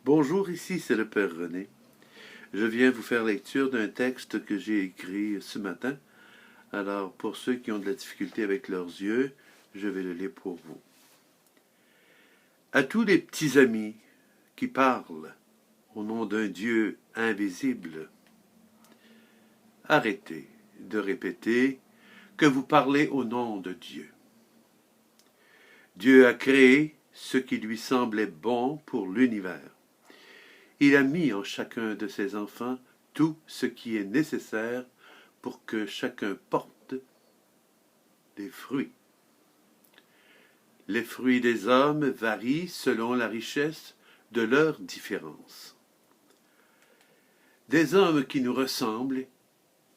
Bonjour, ici c'est le Père René. Je viens vous faire lecture d'un texte que j'ai écrit ce matin. Alors, pour ceux qui ont de la difficulté avec leurs yeux, je vais le lire pour vous. À tous les petits amis qui parlent au nom d'un Dieu invisible, arrêtez de répéter que vous parlez au nom de Dieu. Dieu a créé ce qui lui semblait bon pour l'univers. Il a mis en chacun de ses enfants tout ce qui est nécessaire pour que chacun porte des fruits. Les fruits des hommes varient selon la richesse de leurs différences. Des hommes qui nous ressemblent,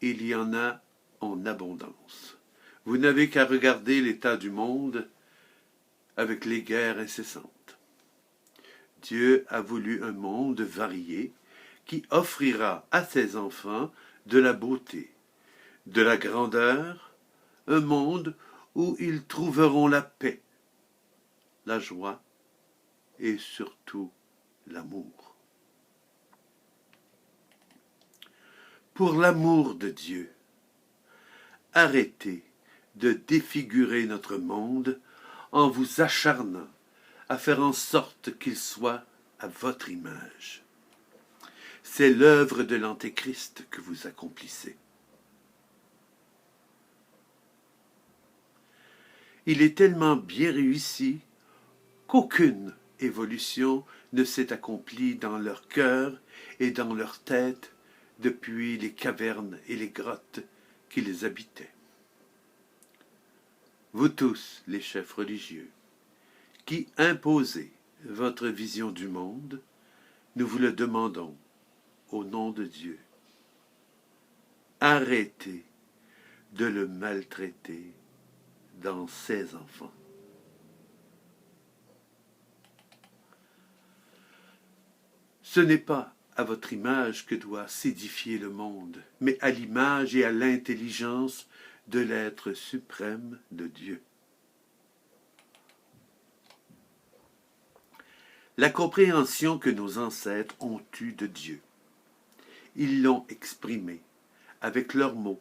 il y en a en abondance. Vous n'avez qu'à regarder l'état du monde avec les guerres incessantes. Dieu a voulu un monde varié qui offrira à ses enfants de la beauté, de la grandeur, un monde où ils trouveront la paix, la joie et surtout l'amour. Pour l'amour de Dieu, arrêtez de défigurer notre monde en vous acharnant à faire en sorte qu'il soit à votre image. C'est l'œuvre de l'Antéchrist que vous accomplissez. Il est tellement bien réussi qu'aucune évolution ne s'est accomplie dans leur cœur et dans leur tête depuis les cavernes et les grottes qui les habitaient. Vous tous, les chefs religieux, qui imposez votre vision du monde, nous vous le demandons au nom de Dieu. Arrêtez de le maltraiter dans ses enfants. Ce n'est pas à votre image que doit s'édifier le monde, mais à l'image et à l'intelligence de l'être suprême de Dieu. La compréhension que nos ancêtres ont eue de Dieu, ils l'ont exprimée avec leurs mots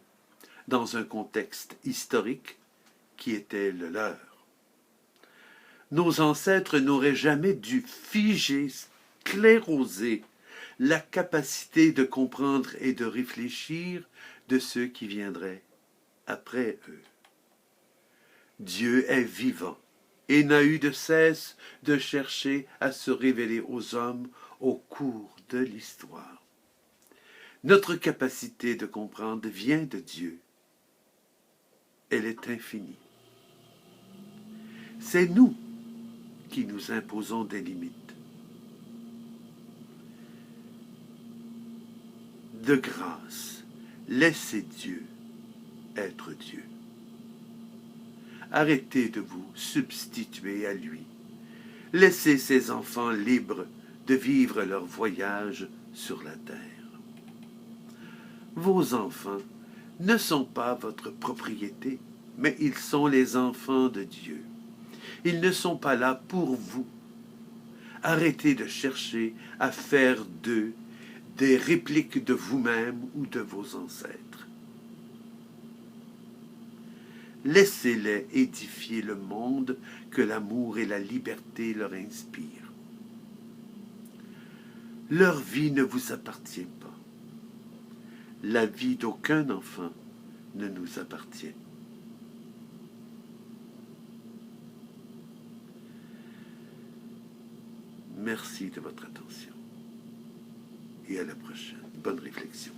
dans un contexte historique qui était le leur. Nos ancêtres n'auraient jamais dû figer, scléroser la capacité de comprendre et de réfléchir de ceux qui viendraient après eux. Dieu est vivant et n'a eu de cesse de chercher à se révéler aux hommes au cours de l'histoire. Notre capacité de comprendre vient de Dieu. Elle est infinie. C'est nous qui nous imposons des limites. De grâce, laissez Dieu être Dieu. Arrêtez de vous substituer à lui. Laissez ses enfants libres de vivre leur voyage sur la terre. Vos enfants ne sont pas votre propriété, mais ils sont les enfants de Dieu. Ils ne sont pas là pour vous. Arrêtez de chercher à faire d'eux des répliques de vous-même ou de vos ancêtres. Laissez-les édifier le monde que l'amour et la liberté leur inspirent. Leur vie ne vous appartient pas. La vie d'aucun enfant ne nous appartient. Merci de votre attention et à la prochaine. Bonne réflexion.